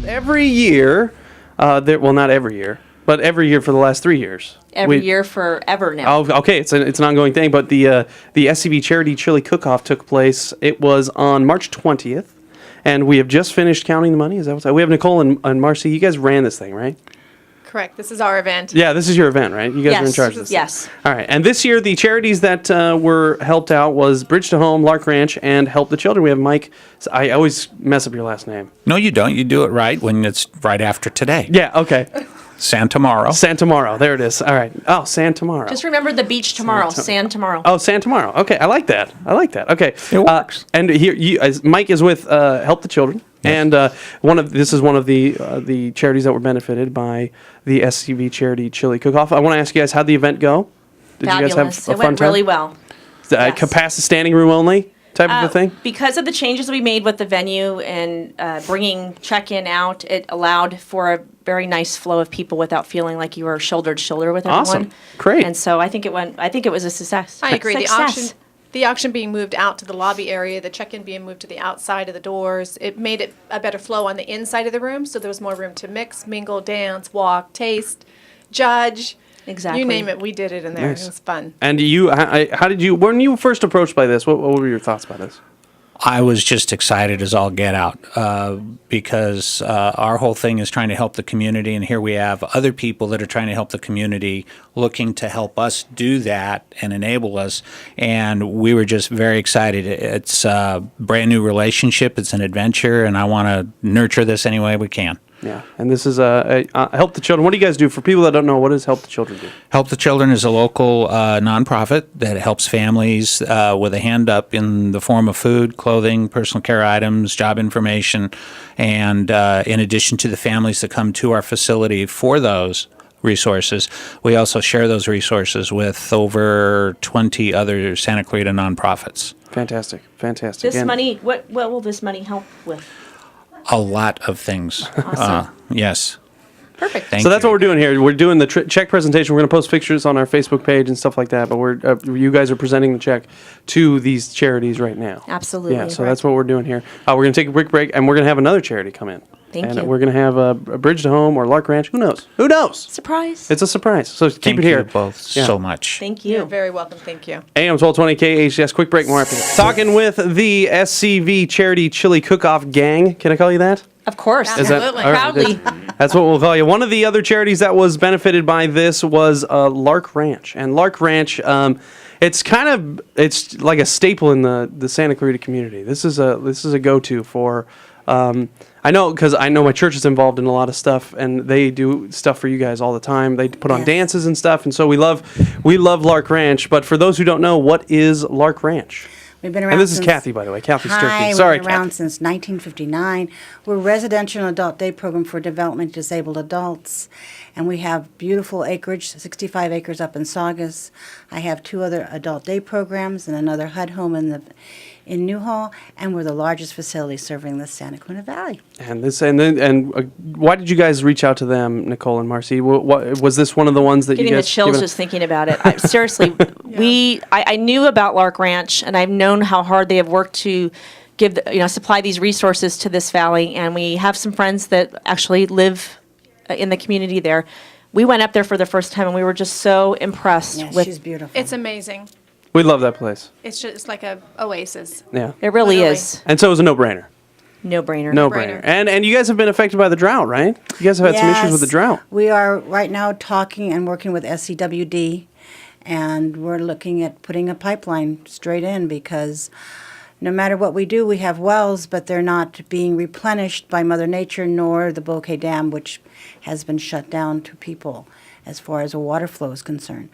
every year. Well, not every year, but every year for the last 3 years. Every year forever now. Oh, okay. It's an ongoing thing. But the SCV Charity Chili Cookoff took place. It was on March 20th, and we have just finished counting the money. Is that what's we have Nicole and Marcy. You guys ran this thing, right? Correct. This is our event. Yeah, this is your event, right? You guys are in charge of this. Yes. All right. And this year, the charities that were helped out was Bridge to Home, Lark Ranch, and Help the Children. We have Mike. I always mess up your last name. No, you don't. You do it right when it's right after today. Yeah, okay. Santamaro. Santamaro. There it is. All right. Oh, Santamaro. Just remember the beach tomorrow. San tomorrow. Oh, Santamaro. Okay, I like that. Okay. It works. And here, Mike is with Help the Children. Yes. And this is one of the charities that were benefited by the SCV Charity Chili Cook-Off. I want to ask you guys, how'd the event go? Did Fabulous. you guys have a It fun went time? really well. Yes. Capacity standing room only type of a thing? Because of the changes we made with the venue and bringing check-in out, it allowed for a very nice flow of people without feeling like you were shoulder to shoulder with everyone. Awesome. Great. And so I think it was a success. I agree. Success. The auction being moved out to the lobby area, the check-in being moved to the outside of the doors, it made it a better flow on the inside of the room, so there was more room to mix, mingle, dance, walk, taste, judge. Exactly. You name it, we did it in there. Nice. It was fun. And how did you, when you were first approached by this, what were your thoughts about this? I was just excited as all get out because our whole thing is trying to help the community, and here we have other people that are trying to help the community, looking to help us do that and enable us, and we were just very excited. It's a brand new relationship. It's an adventure, and I want to nurture this any way we can. Yeah, and this is Help the Children. What do you guys do? For people that don't know, what does Help the Children do? Help the Children is a local nonprofit that helps families with a hand up in the form of food, clothing, personal care items, job information, and in addition to the families that come to our facility for those resources, we also share those resources with over 20 other Santa Clarita nonprofits. Fantastic. This money, what will this money help with? A lot of things. Awesome. Yes. Perfect. Thank So that's you. what we're doing here. We're doing the check presentation. We're going to post pictures on our Facebook page and stuff like that. But you guys are presenting the check to these charities right now. Absolutely. Yeah. So that's what we're doing here. We're going to take a quick break, and we're going to have another charity come in. Thank and you. we're going to have a Bridge to Home or Lark Ranch. Who knows? Who knows? Surprise. It's a surprise. So keep Thank it here. you both so much. Thank You're you. very welcome. Thank you. AM 1220 KHTS. Quick break. More after this. Talking with the SCV Charity Chili Cook-Off Gang. Can I call you that? Of course. Is that- Absolutely. all right, Proudly. That's what we'll call you. One of the other charities that was benefited by this was Lark Ranch. And Lark Ranch, it's like a staple in the Santa Clarita community. This is a go-to for. I know because I know my church is involved in a lot of stuff, and they do stuff for you guys all the time. They put on dances and stuff, and so we love Lark Ranch. But for those who don't know, what is Lark Ranch? We've been around And this is since- Kathy, by the way. Kathy Hi, Sturkey. we've Sorry, been around Kathy. since 1959. We're a residential and adult day program for developmentally disabled adults. And we have beautiful acreage, 65 acres up in Saugus. I have 2 other adult day programs and another HUD home in Newhall, and we're the largest facility serving the Santa Clara Valley. And why did you guys reach out to them, Nicole and Marcy? What, was this one of the ones that Getting you the guys chills just thinking about it. Seriously, I knew about Lark Ranch, and I've known how hard they have worked to give supply these resources to this valley, and we have some friends that actually live in the community there. We went up there for the first time, and we were just so impressed Yeah, with she's beautiful. It's amazing. We love that place. It's just like a oasis. Yeah. it. Really Literally. is And so it was a no-brainer. no brainer. No-brainer. And you guys have been affected by the drought, right? You guys have had some issues with the Yes, drought. We are right now talking and working with SCWD, and we're looking at putting a pipeline straight in because no matter what we do, we have wells, but they're not being replenished by Mother Nature nor the Bouquet Dam, which has been shut down to people as far as the water flow is concerned.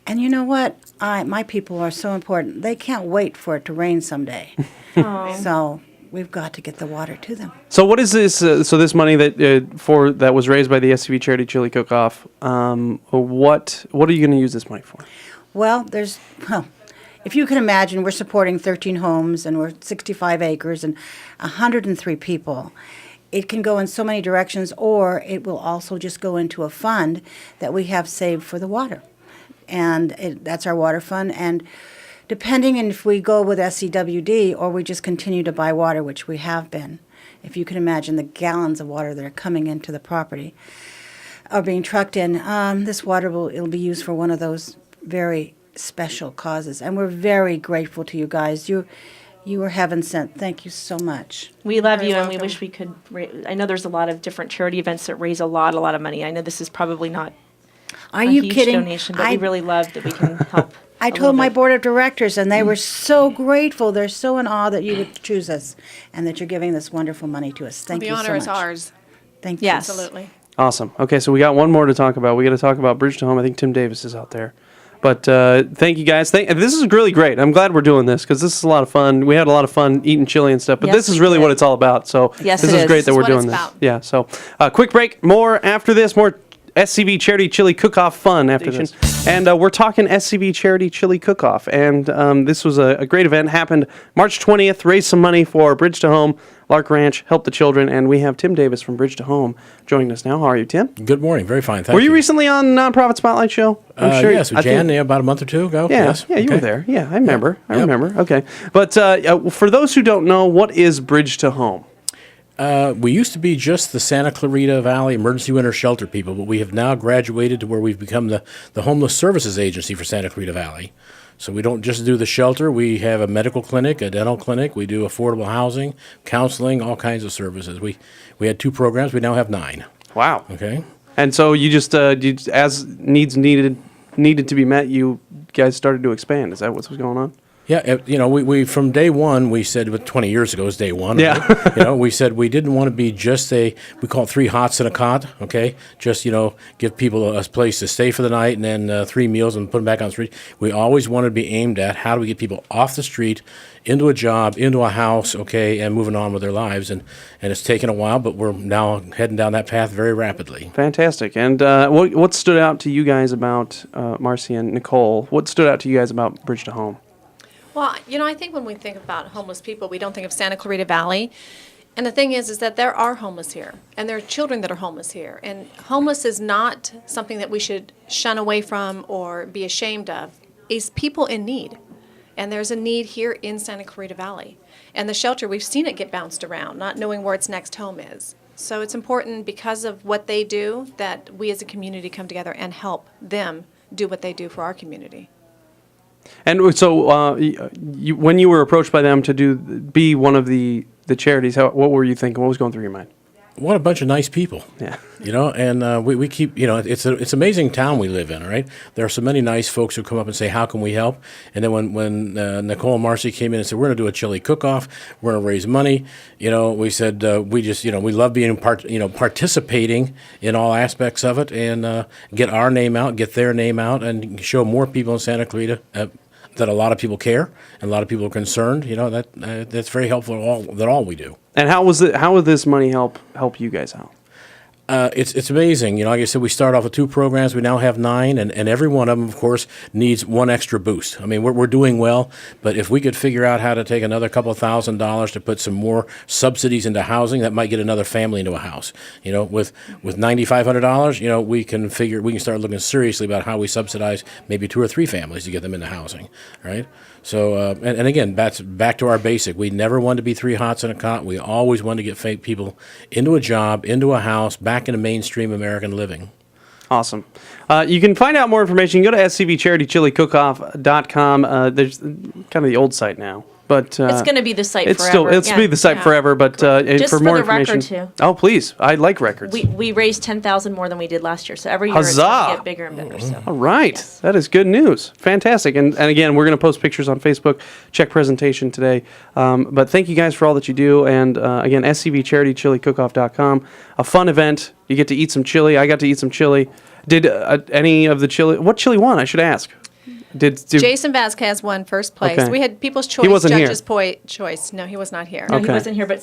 And you know what? My people are so important. They can't wait for it to rain someday. So we've got to get the water to them. So what is this? So this money that was raised by the SCV Charity Chili Cook-Off, what are you going to use this money for? Well, if you can imagine, we're supporting 13 homes and we're 65 acres and 103 people. It can go in so many directions, or it will also just go into a fund that we have saved for the water. And that's our water fund. And depending on if we go with SCWD or we just continue to buy water, which we have been, if you can imagine the gallons of water that are coming into the property are being trucked in. This water it'll be used for one of those very special causes, and we're very grateful to you guys. You were heaven sent. Thank you so much. We love you, and we welcome. wish we could. I know there's a lot of different charity events that raise a lot of money. I know this is probably not Are a you huge kidding? donation, but we really love that we can help. I a told little my bit. board of directors, and they were so grateful. They're so in awe that you would choose us and that you're giving this wonderful money to us. Thank The you so much. honor is ours. Thank you. Yes. Absolutely. Awesome. Okay, so we got one more to talk about. We got to talk about Bridge to Home. I think Tim Davis is out there. But thank you guys. This is really great. I'm glad we're doing this because this is a lot of fun. We had a lot of fun eating chili and stuff. But Yes, this is we really did. what it's all about. So Yes, this it is is. great that This is we're what doing it's this. about. Yeah. So quick break. More after this. More SCV Charity Chili Cook-Off fun after this. And we're talking SCV Charity Chili Cook-Off. And this was a great event. Happened March 20th. Raised some money for Bridge to Home, Lark Ranch, Help the Children. And we have Tim Davis from Bridge to Home joining us now. How are you, Tim? Good morning. Very fine. Thank Were you recently on the Nonprofit Spotlight Show? Yes, with I think- Jan, about a month or two ago. Yeah, Yes. yeah, you were Okay. there. Yeah, I remember. I Yep. remember. Okay. But for those who don't know, what is Bridge to Home? We used to be just the Santa Clarita Valley Emergency Winter Shelter people, but we have now graduated to where we've become the Homeless Services Agency for Santa Clarita Valley. So we don't just do the shelter. We have a medical clinic, a dental clinic. We do affordable housing, counseling, all kinds of services. We had 2 programs. We now have 9. Wow. Okay. And so you just, as needs needed to be met, you guys started to expand. Is that what's going on? Yeah, we from day one, we said, 20 years ago was day one. Yeah. Right? We said we didn't want to be just we call it 3 hots and a cot, okay? Just, give people a place to stay for the night and then 3 meals and put them back on the street. We always wanted to be aimed at how do we get people off the street, into a job, into a house, okay, and moving on with their lives. And it's taken a while, but we're now heading down that path very rapidly. Fantastic. And what stood out to you guys about, Marcy and Nicole, what stood out to you guys about Bridge to Home? Well, I think when we think about homeless people, we don't think of Santa Clarita Valley. And the thing is that there are homeless here, and there are children that are homeless here. And homeless is not something that we should shun away from or be ashamed of. It's people in need. And there's a need here in Santa Clarita Valley. And the shelter, we've seen it get bounced around, not knowing where its next home is. So it's important because of what they do that we as a community come together and help them do what they do for our community. And so when you were approached by them to be one of the charities, what were you thinking? What was going through your mind? What a bunch of nice people. Yeah. And we keep, it's an amazing town we live in, all right? There are so many nice folks who come up and say, how can we help? And then when Nicole and Marcy came in and said, we're going to do a chili cook-off, we're going to raise money, we said, we just, we love being participating in all aspects of it and get our name out, get their name out, and show more people in Santa Clarita that a lot of people care and a lot of people are concerned. That's very helpful that all we do. And how would this money help you guys out? It's amazing. Like I said, we start off with 2 programs. We now have 9, and every one of them, of course, needs one extra boost. I mean, we're doing well, but if we could figure out how to take another couple $1,000s to put some more subsidies into housing, that might get another family into a house. With $9,500, we can start looking seriously about how we subsidize maybe 2 or 3 families to get them into housing, right? So, and again, that's back to our basic. We never wanted to be 3 hots and a cot. We always wanted to get people into a job, into a house, back into mainstream American living. Awesome. You can find out more information. You can go to scvcharitychilicook.com. There's kind of the old site now. But It's going to be the site it's forever. still be the site Yeah. forever. But Just for for more the record, information, too. oh please, I like records. We raised 10,000 more than we did last year. So every year it's Huzzah! going to get bigger and better. So. All right, that is good news. Fantastic. And again, we're going to post pictures on Facebook. Check presentation today. But thank you guys for all that you do. And again, scvcharitychilicook.com. A fun event. You get to eat some chili. I got to eat some chili. Did any of the chili? What chili won? I should ask. Did Jason Vasquez won first place. Okay. We had People's Choice, wasn't here. Judges' Choice. No, he was not here. No, Okay. he wasn't here, but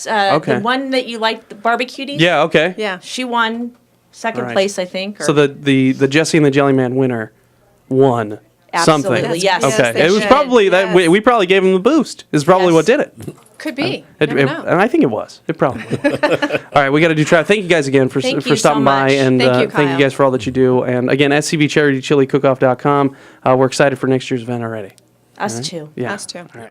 Okay. the one that you liked, the barbecued. Yeah. Okay. Yeah. She won second All right. place, I think. Or So the Jesse and the Jellyman winner won Absolutely, something. yes. Yes, Okay. they It was should. probably that Yes. we probably gave him the boost. Is probably Yes. what did it. Could be. And I think it was. It probably. All right, we got to do try. Thank you guys again for Thank for you stopping so by, much. and Thank you, thank you Kyle. guys for all that you do. And again, scvcharitychilicook.com. We're excited for next year's event already. us too. Yeah. Us too. All right.